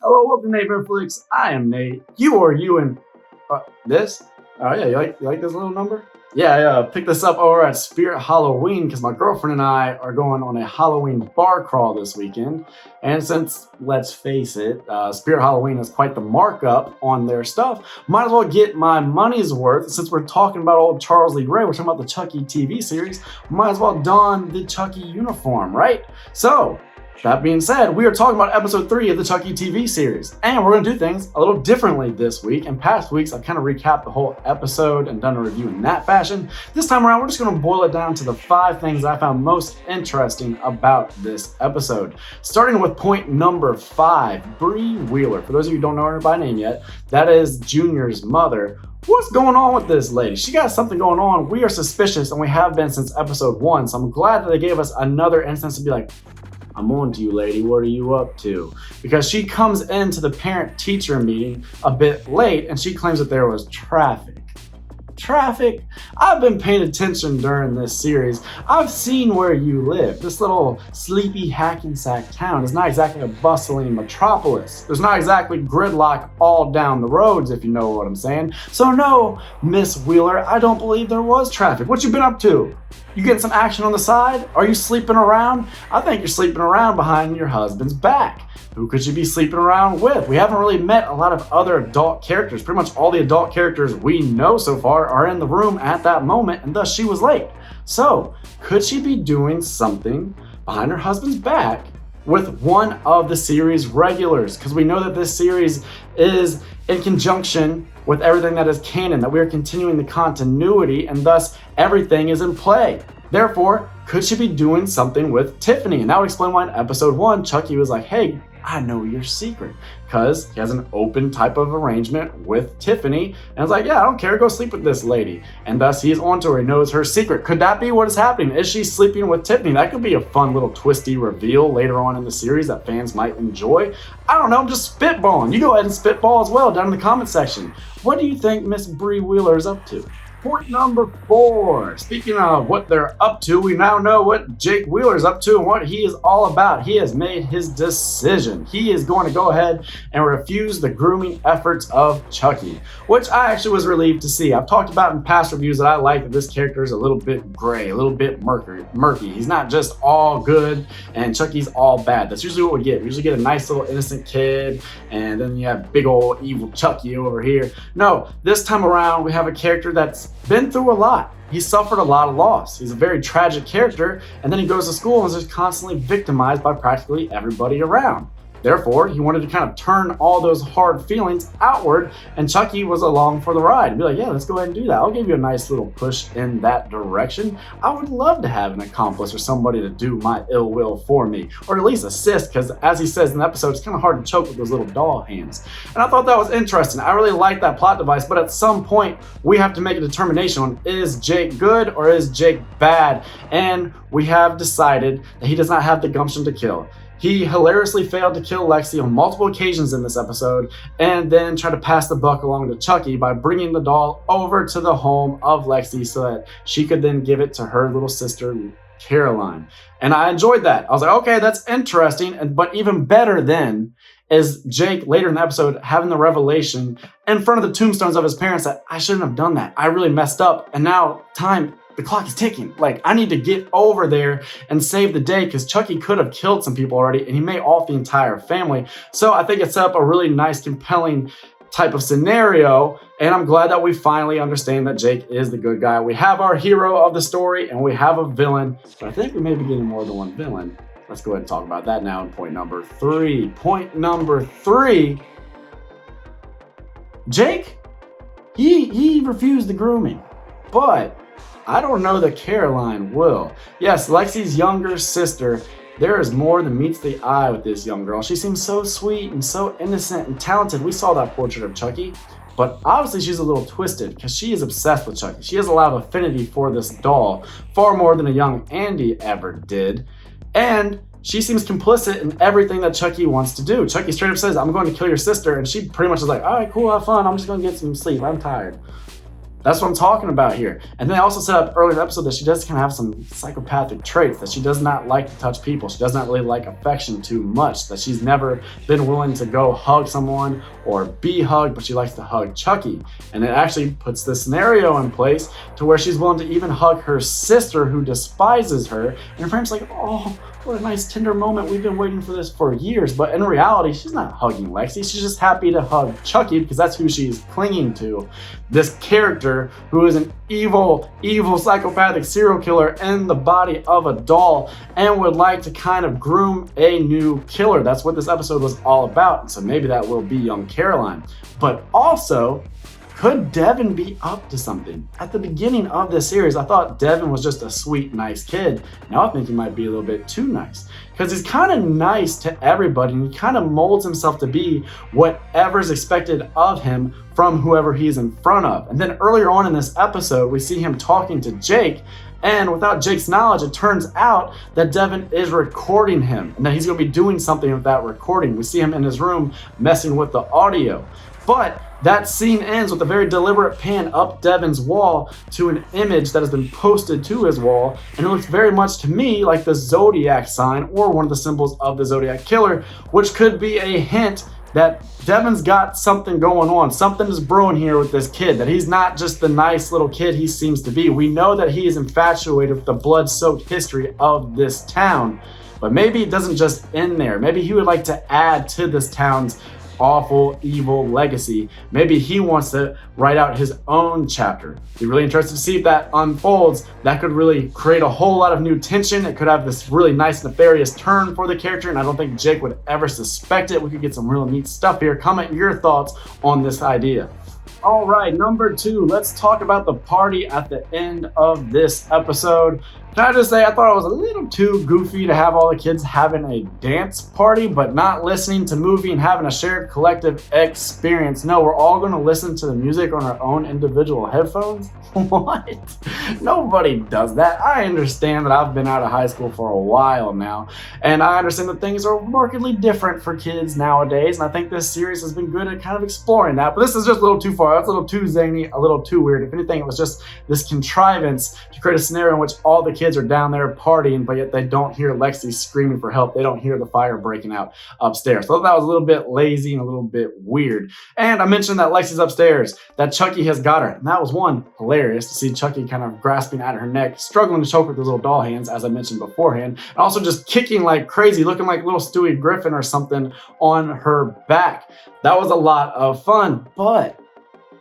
Hello, welcome to Nate Flicks. I am Nate. You are you and this? Oh yeah, you like this little number? Yeah, I picked this up over at Spirit Halloween because my girlfriend and I are going on a Halloween bar crawl this weekend. And since, let's face it, Spirit Halloween is quite the markup on their stuff, might as well get my money's worth. Since we're talking about old Charles Lee Ray, we're talking about the Chucky TV series, might as well don the Chucky uniform, right? So, that being said, we are talking about episode 3 of the Chucky TV series, and we're going to do things a little differently this week. In past weeks, I've kind of recapped the whole episode and done a review in that fashion. This time around, we're just going to boil it down to the 5 things I found most interesting about this episode. Starting with point number 5, Bree Wheeler. For those of you who don't know her by name yet, that is Junior's mother. What's going on with this lady? She got something going on. We are suspicious, and we have been since episode 1, so I'm glad that they gave us another instance to be like, I'm on to you, lady. What are you up to? Because she comes into the parent-teacher meeting a bit late and she claims that there was traffic. Traffic? I've been paying attention during this series. I've seen where you live. This little sleepy Hackensack town is not exactly a bustling metropolis. There's not exactly gridlock all down the roads, if you know what I'm saying. So no, Miss Wheeler, I don't believe there was traffic. What you been up to? You getting some action on the side? Are you sleeping around? I think you're sleeping around behind your husband's back. Who could you be sleeping around with? We haven't really met a lot of other adult characters. Pretty much all the adult characters we know so far are in the room at that moment, and thus she was late. So, could she be doing something behind her husband's back with one of the series regulars? Because we know that this series is in conjunction with everything that is canon, that we are continuing the continuity, and thus everything is in play. Therefore, could she be doing something with Tiffany? And that would explain why in episode 1, Chucky was like, hey, I know your secret, because he has an open type of arrangement with Tiffany, and it's like, yeah, I don't care, go sleep with this lady, and thus he's onto her, he knows her secret. Could that be what is happening? Is she sleeping with Tiffany? That could be a fun little twisty reveal later on in the series that fans might enjoy. I don't know, I'm just spitballing. You go ahead and spitball as well down in the comment section. What do you think Miss Bree Wheeler is up to? Point number 4. Speaking of what they're up to, we now know what Jake Wheeler's up to and what he is all about. He has made his decision. He is going to go ahead and refuse the grooming efforts of Chucky, which I actually was relieved to see. I've talked about in past reviews that I like that this character is a little bit gray, a little bit murky. He's not just all good and Chucky's all bad. That's usually what we get. We usually get a nice little innocent kid, and then you have big old evil Chucky over here. No, this time around we have a character that's been through a lot. He suffered a lot of loss. He's a very tragic character, and then he goes to school and is just constantly victimized by practically everybody around. Therefore, he wanted to kind of turn all those hard feelings outward, and Chucky was along for the ride. He'd be like, yeah, let's go ahead and do that. I'll give you a nice little push in that direction. I would love to have an accomplice or somebody to do my ill will for me, or at least assist, because as he says in the episode, it's kind of hard to choke with those little doll hands. And I thought that was interesting. I really like that plot device, but at some point, we have to make a determination on, is Jake good or is Jake bad? And we have decided that he does not have the gumption to kill. He hilariously failed to kill Lexi on multiple occasions in this episode, and then tried to pass the buck along to Chucky by bringing the doll over to the home of Lexi so that she could then give it to her little sister, Caroline. And I enjoyed that. I was like, okay, that's interesting. But even better then is Jake later in the episode having the revelation in front of the tombstones of his parents that I shouldn't have done that. I really messed up. And now the clock is ticking. Like, I need to get over there and save the day, because Chucky could have killed some people already and he may off the entire family. So I think it set up a really nice, compelling type of scenario, and I'm glad that we finally understand that Jake is the good guy. We have our hero of the story and we have a villain, but I think we may be getting more than one villain. Let's go ahead and talk about that now in point number 3. Point number 3, Jake, he refused the grooming, but I don't know that Caroline will. Yes, Lexi's younger sister, there is more than meets the eye with this young girl. She seems so sweet and so innocent and talented. We saw that portrait of Chucky, but obviously she's a little twisted because she is obsessed with Chucky. She has a lot of affinity for this doll, far more than a young Andy ever did. And she seems complicit in everything that Chucky wants to do. Chucky straight up says, I'm going to kill your sister, and she pretty much is like, all right, cool, have fun. I'm just going to get some sleep. I'm tired. That's what I'm talking about here. And then I also set up earlier in the episode that she does kind of have some psychopathic traits, that she does not like to touch people. She does not really like affection too much, that she's never been willing to go hug someone or be hugged, but she likes to hug Chucky. And it actually puts this scenario in place to where she's willing to even hug her sister who despises her. And her parents like, oh, what a nice tender moment. We've been waiting for this for years. But in reality, she's not hugging Lexi. She's just happy to hug Chucky because that's who she's clinging to. This character who is an evil psychopathic serial killer in the body of a doll and would like to kind of groom a new killer. That's what this episode was all about. And so maybe that will be young Caroline. But also, could Devin be up to something? At the beginning of this series, I thought Devin was just a sweet, nice kid. Now I think he might be a little bit too nice, because he's kind of nice to everybody and he kind of molds himself to be whatever's expected of him from whoever he's in front of. And then earlier on in this episode, we see him talking to Jake, and without Jake's knowledge, it turns out that Devin is recording him and that he's going to be doing something with that recording. We see him in his room messing with the audio. But that scene ends with a very deliberate pan up Devin's wall to an image that has been posted to his wall, and it looks very much to me like the Zodiac sign or one of the symbols of the Zodiac Killer, which could be a hint that Devin's got something going on. Something is brewing here with this kid, that he's not just the nice little kid he seems to be. We know that he is infatuated with the blood-soaked history of this town, but maybe it doesn't just end there. Maybe he would like to add to this town's awful, evil legacy. Maybe he wants to write out his own chapter. Be really interested to see if that unfolds. That could really create a whole lot of new tension. It could have this really nice, nefarious turn for the character, and I don't think Jake would ever suspect it. We could get some real neat stuff here. Comment your thoughts on this idea. All right, number 2, let's talk about the party at the end of this episode. Can I just say, I thought it was a little too goofy to have all the kids having a dance party, but not listening to movie and having a shared collective experience. No, we're all going to listen to the music on our own individual headphones. What? Nobody does that. I understand that I've been out of high school for a while now, and I understand that things are markedly different for kids nowadays, and I think this series has been good at kind of exploring that, but this is just a little too far. That's a little too zany, a little too weird. If anything, it was just this contrivance to create a scenario in which all the kids are down there partying, but yet they don't hear Lexi screaming for help. They don't hear the fire breaking out upstairs. So that was a little bit lazy and a little bit weird. And I mentioned that Lexi's upstairs, that Chucky has got her. And that was one, hilarious to see Chucky kind of grasping at her neck, struggling to choke with those little doll hands, as I mentioned beforehand, and also just kicking like crazy, looking like little Stewie Griffin or something on her back. That was a lot of fun, but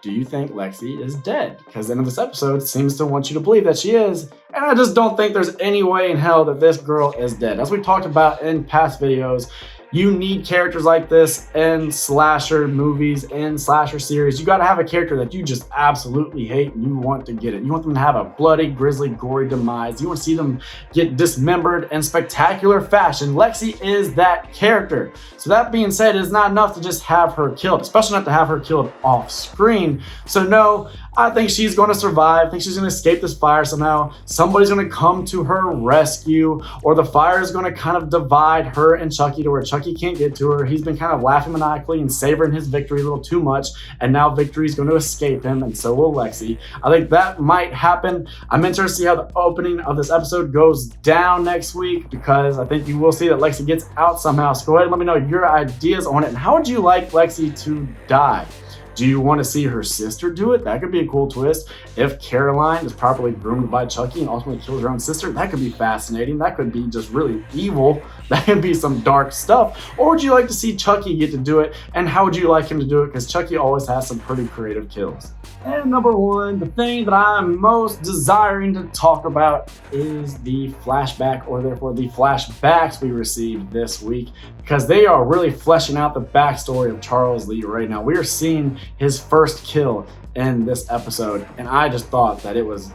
do you think Lexi is dead? Because the end of this episode seems to want you to believe that she is, and I just don't think there's any way in hell that this girl is dead. As we talked about in past videos, you need characters like this in slasher movies, in slasher series. You gotta have a character that you just absolutely hate and you want to get it. You want them to have a bloody, grisly, gory demise. You want to see them get dismembered in spectacular fashion. Lexi is that character. So that being said, it's not enough to just have her killed, especially not to have her killed off screen. So no, I think she's going to survive. I think she's going to escape this fire somehow. Somebody's going to come to her rescue, or the fire is going to kind of divide her and Chucky to where Chucky can't get to her. He's been kind of laughing maniacally and savoring his victory a little too much, and now victory's going to escape him, and so will Lexi. I think that might happen. I'm interested to see how the opening of this episode goes down next week, because I think you will see that Lexi gets out somehow. So go ahead and let me know your ideas on it, and how would you like Lexi to die? Do you want to see her sister do it? That could be a cool twist. If Caroline is properly groomed by Chucky and ultimately kills her own sister, that could be fascinating. That could be just really evil. That could be some dark stuff. Or would you like to see Chucky get to do it? And how would you like him to do it? Because Chucky always has some pretty creative kills. And number 1, the thing that I'm most desiring to talk about is the flashback, or therefore the flashbacks we received this week, because they are really fleshing out the backstory of Charles Lee right now. We are seeing his first kill in this episode, and I just thought that it was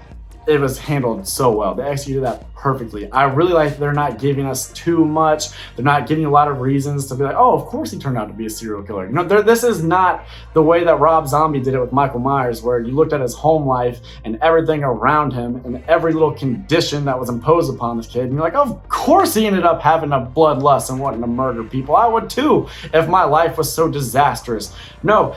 handled so well. They executed that perfectly. I really like that they're not giving us too much. They're not giving a lot of reasons to be like, oh, of course he turned out to be a serial killer. You know, this is not the way that Rob Zombie did it with Michael Myers, where you looked at his home life and everything around him and every little condition that was imposed upon this kid, and you're like, of course he ended up having a bloodlust and wanting to murder people. I would too if my life was so disastrous. No,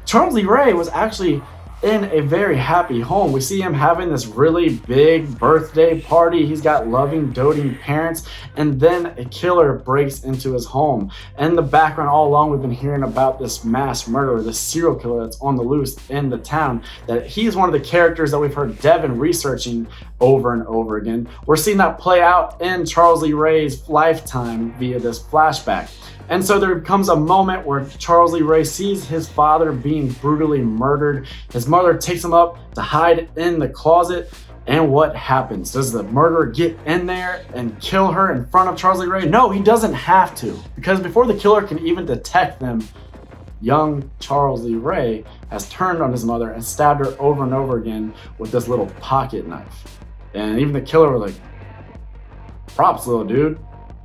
Charles Lee Ray was actually in a very happy home. We see him having this really big birthday party. He's got loving, doting parents, and then a killer breaks into his home. And in the background, all along, we've been hearing about this mass murderer, this serial killer that's on the loose in the town, that he's one of the characters that we've heard Devin researching over and over again. We're seeing that play out in Charles Lee Ray's lifetime via this flashback. And so there comes a moment where Charles Lee Ray sees his father being brutally murdered. His mother takes him up to hide in the closet. And what happens? Does the murderer get in there and kill her in front of Charles Lee Ray? No, he doesn't have to, because before the killer can even detect them, young Charles Lee Ray has turned on his mother and stabbed her over and over again with this little pocket knife. And even the killer was like, props, little dude.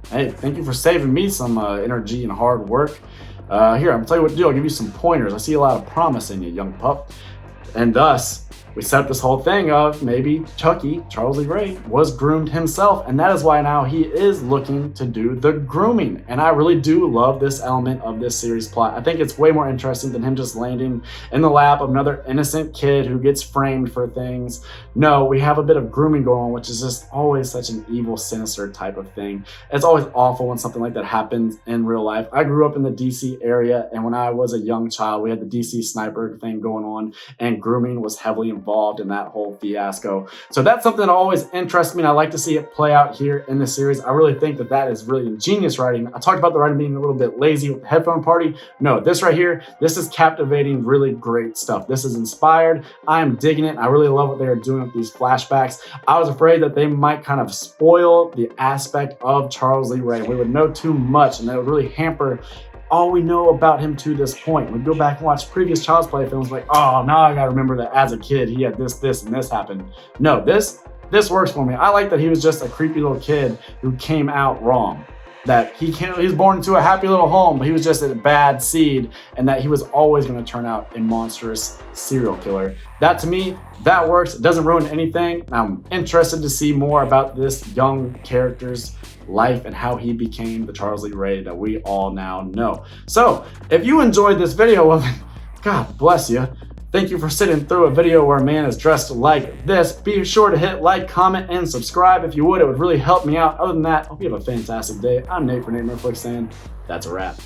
Hey, thank you for saving me some energy and hard work. Here, I'm gonna tell you what to do. I'll give you some pointers. I see a lot of promise in you, young pup. And thus, we set up this whole thing of maybe Chucky, Charles Lee Ray, was groomed himself, and that is why now he is looking to do the grooming. And I really do love this element of this series plot. I think it's way more interesting than him just landing in the lap of another innocent kid who gets framed for things. No, we have a bit of grooming going on, which is just always such an evil, sinister type of thing. It's always awful when something like that happens in real life. I grew up in the DC area, and when I was a young child, we had the DC sniper thing going on, and grooming was heavily involved in that whole fiasco. So that's something that always interests me, and I like to see it play out here in the series. I really think that that is really ingenious writing. I talked about the writing being a little bit lazy with the headphone party. No, this right here, this is captivating, really great stuff. This is inspired. I am digging it. I really love what they are doing with these flashbacks. I was afraid that they might kind of spoil the aspect of Charles Lee Ray. We would know too much, and that would really hamper all we know about him to this point. We go back and watch previous Child's Play films, like, oh, now I gotta remember that as a kid he had this, and this happened. No, this works for me. I like that he was just a creepy little kid who came out wrong. That he was born into a happy little home, but he was just a bad seed, and that he was always going to turn out a monstrous serial killer. That, to me, that works. It doesn't ruin anything. I'm interested to see more about this young character's life and how he became the Charles Lee Ray that we all now know. So, if you enjoyed this video, well, God bless you. Thank you for sitting through a video where a man is dressed like this. Be sure to hit like, comment, and subscribe if you would. It would really help me out. Other than that, I hope you have a fantastic day. I'm Nate for Nate Netflix, and that's a wrap.